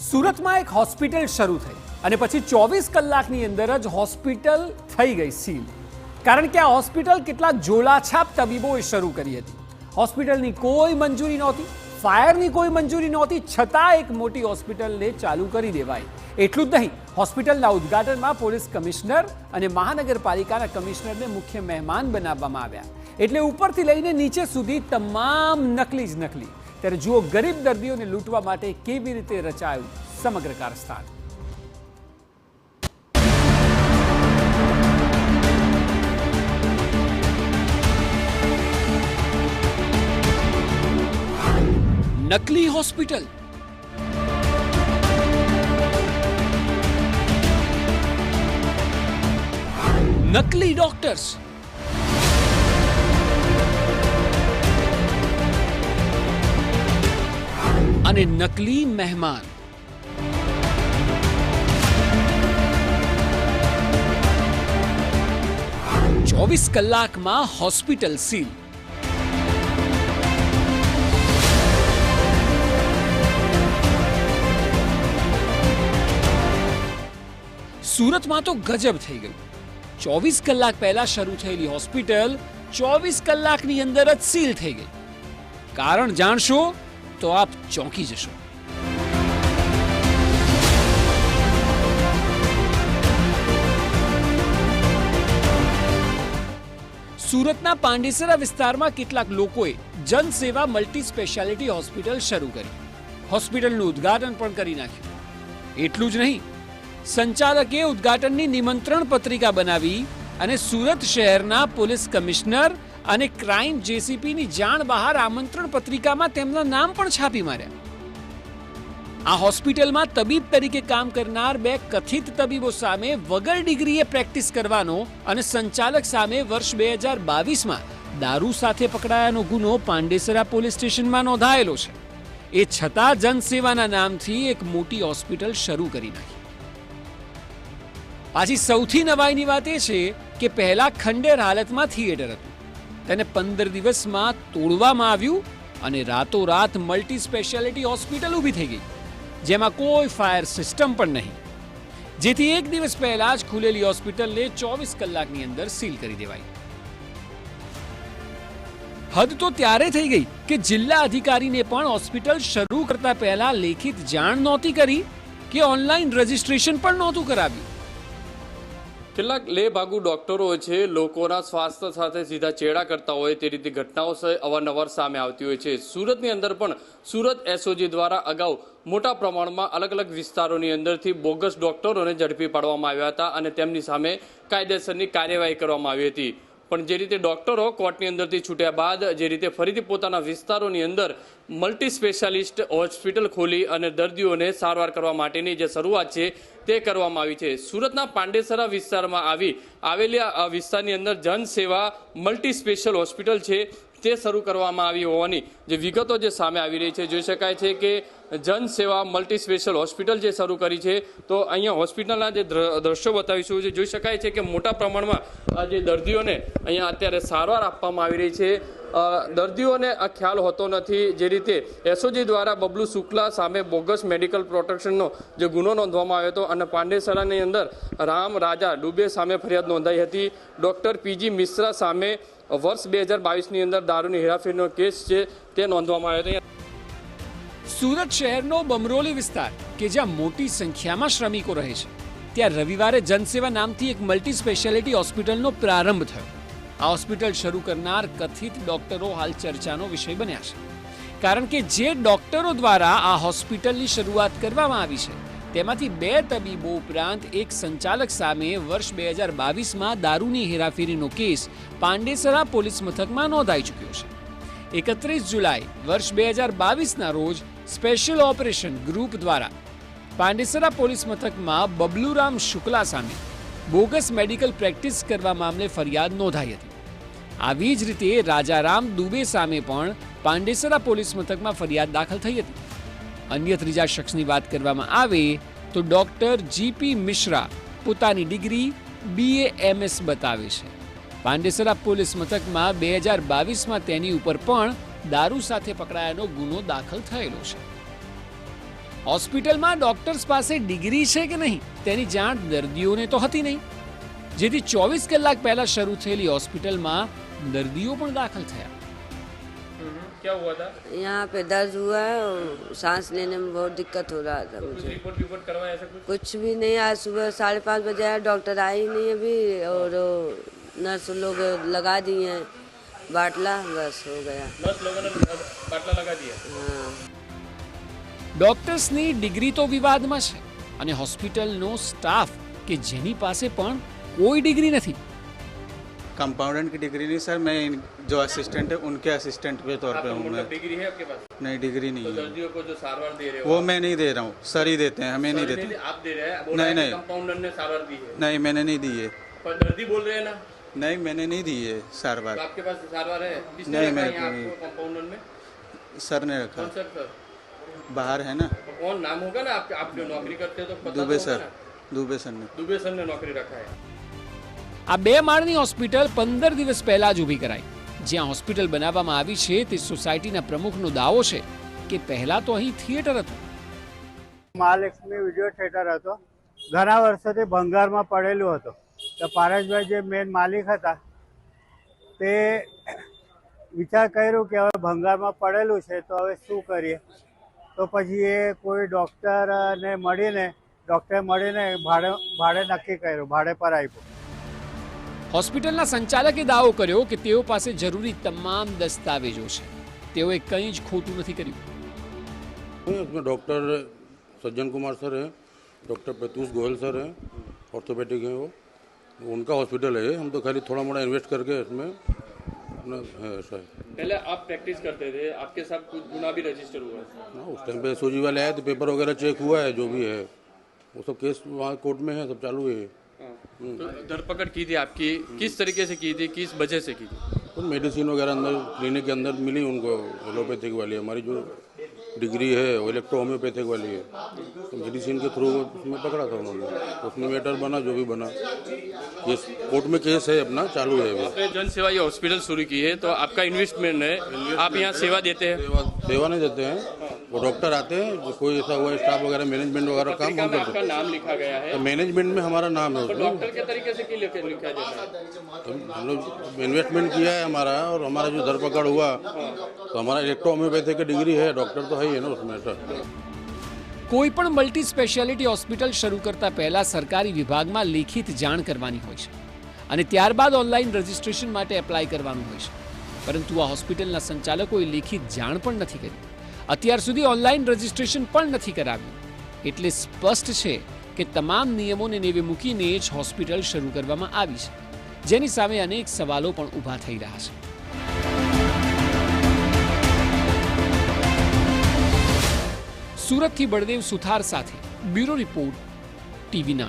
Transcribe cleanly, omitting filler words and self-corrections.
સુરતમાં એક હોસ્પિટલ શરૂ થઈ અને પછી 24 કલાકની અંદર જ હોસ્પિટલ થઈ ગઈ સીલ. કારણ કે આ હોસ્પિટલ કેટલાક જોલાછાપ તબીબોએ શરૂ કરી હતી. હોસ્પિટલની કોઈ મંજૂરી નહોતી, ફાયરની કોઈ મંજૂરી નહોતી, છતાં એક મોટી હોસ્પિટલને ચાલુ કરી દેવાય. એટલું જ નહીં, હોસ્પિટલના ઉદ્ઘાટનમાં પોલીસ કમિશનર અને મહાનગરપાલિકાના કમિશનરને મુખ્ય મહેમાન બનાવવામાં આવ્યા. એટલે ઉપરથી લઈને નીચે સુધી તમામ નકલી જ નકલી. ત્યારે જુઓ ગરીબ દર્દીઓને લૂંટવા માટે કેવી રીતે રચાયું સમગ્ર કારસ્તાન. નકલી હોસ્પિટલ, નકલી ડોક્ટર્સ, અને નકલી મહેમાન. ચોવીસ કલાકમાં હોસ્પિટલ સીલ. સુરતમાં તો ગજબ થઈ ગયું. 24 કલાક પહેલા શરૂ થયેલી હોસ્પિટલ 24 કલાકની અંદર જ સીલ થઈ ગઈ. કારણ જાણશો તો આપ ચોંકી જશો. સુરતના પાંડેસરા વિસ્તારમાં કેટલાક લોકોએ જનસેવા મલ્ટી સ્પેશિયાલિટી હોસ્પિટલ શરૂ કરી. હોસ્પિટલનું ઉદ્ઘાટન પણ કરી નાખ્યું. એટલું જ નહીં, સંચાલકે ઉદ્ઘાટનની નિમંત્રણ પત્રિકા બનાવી અને સુરત શહેરના પોલીસ કમિશનર અને ક્રાઇમ જેસીપીની જાણ બહાર આમંત્રણ પત્રિકામાં તેમના નામ પણ છાપી માર્યા. આ હોસ્પિટલમાં તબીબ તરીકે કામ કરનાર બે કથિત તબીબો સામે વગર ડિગ્રીએ પ્રેક્ટિસ કરવાનો અને સંચાલક સામે વર્ષ 2022માં દારૂ સાથે પકડાયાનો ગુનો પાંડેસરા પોલીસ સ્ટેશનમાં નોંધાયેલો છે. એ છતાં જનસેવાના નામથી એક મોટી હોસ્પિટલ શરૂ કરી નાખી. પાછી સૌથી નવાઈની વાત એ છે કે પહેલા ખંડેર હાલતમાં થિયેટર હતું. તેને 15 દિવસમાં તોડવામાં આવ્યું અને રાતોરાત મલ્ટી સ્પેશિયાલિટી હોસ્પિટલ ઊભી થઈ ગઈ, જેમાં કોઈ ફાયર સિસ્ટમ પણ નહીં. જેથી એક દિવસ પહેલા જ ખુલેલી હોસ્પિટલને 24 કલાકની અંદર સીલ કરી દેવાઈ. હદ તો ત્યારે થઈ ગઈ કે જિલ્લા અધિકારીને પણ હોસ્પિટલ શરૂ કરતા પહેલા લેખિત જાણ નહોતી કરી કે ઓનલાઈન રજીસ્ટ્રેશન પણ નહોતું કરાવ્યું. કેટલાક લેભાગુ ડોક્ટરો છે, લોકોના સ્વાસ્થ્ય સાથે સીધા ચેડા કરતા હોય તે રીતે ઘટનાઓ અવારનવાર સામે આવતી હોય છે. સુરતની અંદર પણ સુરત એસઓજી દ્વારા અગાઉ મોટા પ્રમાણમાં અલગ અલગ વિસ્તારોની અંદરથી બોગસ ડોક્ટરોને ઝડપી પાડવામાં આવ્યા હતા અને તેમની સામે કાયદેસરની કાર્યવાહી કરવામાં આવી હતી. પણ જે રીતે ડોક્ટરો કોર્ટની અંદરથી છૂટ્યા બાદ જે રીતે ફરીથી પોતાના વિસ્તારોની અંદર મલ્ટી સ્પેશિયાલિસ્ટ હોસ્પિટલ ખોલી અને દર્દીઓને સારવાર કરવા માટેની જે શરૂઆત છે તે કરવામાં આવી છે. સુરતના પાંડેસરા વિસ્તારમાં આવેલી આ વિસ્તારની અંદર જનસેવા મલ્ટી સ્પેશિયલ હોસ્પિટલ છે તે શરૂ કરવામાં આવી હોવાની જે વિગતો જે સામે આવી રહી છે. જોઈ શકાય છે કે જનસેવા મલ્ટી સ્પેશિયલ હોસ્પિટલ જે શરૂ કરી છે, તો અહીંયા હોસ્પિટલના જે દ્રશ્યો બતાવીશું. જે જોઈ શકાય છે કે મોટા પ્રમાણમાં જે દર્દીઓને અહીંયા અત્યારે સારવાર આપવામાં આવી રહી છે. દર્દીઓને આ ખ્યાલ હોતો નથી. જે રીતે એસઓજી દ્વારા બબલુ શુક્લા સામે બોગસ મેડિકલ પ્રોટેક્શનનો જે ગુનો નોંધવામાં આવ્યો હતો અને પાંડેસરાની અંદર રામ રાજા ડુબે સામે ફરિયાદ નોંધાઈ હતી. ડૉક્ટર પીજી મિશ્રા સામે વર્ષ 2022ની અંદર દારૂની હેરાફેરીનો કેસ છે તે નોંધવામાં આવ્યો હતો. સુરત શહેરનો બમરોલી વિસ્તાર કે જ્યાં મોટી સંખ્યામાં શ્રમિકો રહે છે, ત્યાં રવિવારે જનસેવા નામથી એક મલ્ટી સ્પેશિયાલિટી હોસ્પિટલનો પ્રારંભ થયો. આ હોસ્પિટલ શરૂ કરનાર કથિત ડોક્ટરો હાલ ચર્ચાનો વિષય બન્યા છે. કારણ કે જે ડોક્ટરો દ્વારા આ હોસ્પિટલની શરૂઆત કરવામાં આવી છે, તેમાંથી 2 તબીબો ઉપરાંત એક સંચાલક સામે વર્ષ 2022માં દારૂની હેરાફેરીનો કેસ પાંડેસરા પોલીસ મથકમાં નોંધાઈ ચૂક્યો છે. 31 જુલાઈ વર્ષ 2022ના રોજ સ્પેશિયલ ઓપરેશન ગ્રુપ દ્વારા પાંડેસરા પોલીસ મથકમાં બબલુરામ શુક્લા સામે બોગસ મેડિકલ પ્રેક્ટિસ કરવા મામલે ફરિયાદ નોંધાઈ હતી. આવી જ રીતે રાજારામ દુબે સામે પણ પાંડેસરા પોલીસ મથકમાં ફરિયાદ દાખલ થઈ હતી. અન્ય ત્રીજા શખ્સની વાત કરવામાં આવે તો ડોક્ટર જીપી મિશ્રા પોતાની ડિગ્રી BA-MS બતાવે છે. પાંડેસરા પોલીસ મથકમાં 2022માં તેની ઉપર પણ દારૂ સાથે પકડાયાનો ગુનો દાખલ થયેલો છે. હોસ્પિટલમાં ડોક્ટર્સ પાસે ડિગ્રી છે કે નહીં તેની જાણ દર્દીઓને તો હતી નહીં, જેથી 24 કલાક પહેલા શરૂ થયેલી હોસ્પિટલમાં દર્દીઓ પણ દાખલ થયા. क्या हुआ था? यहाँ पे दर्द हुआ है और सांस लेने में बहुत दिक्कत हो रहा था मुझे. रिपोर्ट करवाया ऐसा कुछ? कुछ भी नहीं. आज सुबह 5:30 बजे आया, डॉक्टर आई नहीं अभी, और नर्स लोग लगा दिए हैं बाटला, बस हो गया. बस लोगों ने बाटला लगा दिया. हाँ. ડોક્ટર્સની ડિગ્રી તો વિવાદમાં છે અને હોસ્પિટલનો સ્ટાફ કે જેની પાસે પણ કોઈ ડિગ્રી નથી. कंपाउंडेंट की डिग्री नहीं सर, मैं जो असिस्टेंट है उनके असिस्टेंट के तौर पे हूँ मैं. डिग्री है आपके पास? नहीं डिग्री नहीं है, दर्दियों को जो सारवार दे रहे हो वो मैं नहीं दे रहा हूँ, सर ही देते हैं, हमें नहीं देते. आप दे रहे हैं? नहीं, नहीं. कंपाउंडर ने सारवार दी है. नहीं मैंने नहीं दी है. पर दर्दी बोल रहे हैं ना. नहीं मैंने नहीं दी है सारवार. तो आपके पास सारवार है? किसने नहीं, रखा मेरे है को यहाँ नहीं. आपको कंपाउंडर में? सर ने रखा. कौन सर? सर बाहर है ना, तो कौन नाम होगा ना आपके? आप जो नौकरी करते हो तो पता दुबे तो होगा सर. ना. दुबे सर ने. दुबे सर ने नौकरी रखा है. આ 2 માળની હોસ્પિટલ 15 દિવસ પહેલા જ ઊભી કરાઈ. જ્યાં હોસ્પિટલ બનાવવામાં આવી છે તે સોસાયટીના પ્રમુખનો દાવો છે કે પહેલા તો અહીં થિયેટર હતું. મહાલક્ષ્મી વિડીયો થિયેટર હતો, ઘણા વર્ષોથી ભંગારમાં પડેલું હતું. તો પારસભાઈ જે મેન માલિક હતા તે વિચાર કર્યો કે હવે ભંગારમાં પડેલું છે તો હવે શું કરીએ. તો પછી એ કોઈ ડૉક્ટરે મળીને ભાડે નક્કી કર્યું, ભાડે પર આપ્યું. હોસ્પિટલના સંચાલકે દાવો કર્યો કે તેઓ પાસે જરૂરી તમામ દસ્તાવેજો છે, તેઓએ કંઈ જ ખોટું નથી કર્યું. इसमें डॉक्टर सज्जन कुमार सर हैं, डॉक्टर प्रत्यूष गोयल सर हैं, ऑर्थोपेडिक हैं वो, उनका हॉस्पिटल है. हम तो खाली थोड़ा मोड़ा इन्वेस्ट करके इसमें अपना है ऐसा है. पहले आप प्रैक्टिस करते थे, आपके साथ कुछ गुना भी रजिस्टर हुआ है? हाँ, उस टाइम पे एसओजी वाले आए तो पेपर वगैरह चेक हुआ है, जो भी है वो सब केस वहाँ कोर्ट में है, सब चालू है. तो धरपकड़ की थी आपकी, किस तरीके से की थी, किस वजह से की थी? तो मेडिसिन वगैरह अंदर क्लिनिक के अंदर मिली उनको, एलोपैथिक वाली. हमारी जो डिग्री है वो इलेक्ट्रो होम्योपैथिक वाली है, तो मेडिसिन के थ्रू उसमें पकड़ा था उन्होंने. तो उसमें मैटर बना जो भी बना, ये कोर्ट में केस है अपना चालू है. वो आपने जन सेवा ये हॉस्पिटल शुरू की है तो आपका इन्वेस्टमेंट है, आप यहाँ सेवा देते हैं? सेवा नहीं देते हैं, वो डॉक्टर आते हैं, जो कोई ऐसा हुआ स्टाफ वगैरह मैनेजमेंट वगैरह काम पत्रिका हम में करते आपका नाम लिखा गया है, हैं. तो मैनेजमेंट में हमारा नाम है तो उसमें. डॉक्टर के तरीके से क्यों लिखा जाता है? तो हम लोग इन्वेस्टमेंट किया है हमारा, और हमारा जो धरपकड़ हुआ तो हमारा इलेक्ट्रो होम्योपैथिक की डिग्री है, डॉक्टर तो है ही है ना उसमें. ऐसा કોઈ પણ મલ્ટી સ્પેશિયાલિટી હોસ્પિટલ શરૂ કરતા પહેલા સરકારી વિભાગમાં લેખિત જાણ કરવાની હોય છે અને ત્યારબાદ ઓનલાઈન રજિસ્ટ્રેશન માટે એપ્લાય કરવાનું હોય છે. પરંતુ આ હોસ્પિટલના સંચાલકોએ લેખિત જાણ પણ નથી કરી, અત્યાર સુધી ઓનલાઈન રજિસ્ટ્રેશન પણ નથી કરાવ્યું. એટલે સ્પષ્ટ છે કે તમામ નિયમોને નેવે મૂકીને જ હોસ્પિટલ શરૂ કરવામાં આવી છે, જેની સામે અનેક સવાલો પણ ઊભા થઈ રહ્યા છે. સુરતથી બળદેવ સુથાર સાથે બ્યુરો રિપોર્ટ, TV9.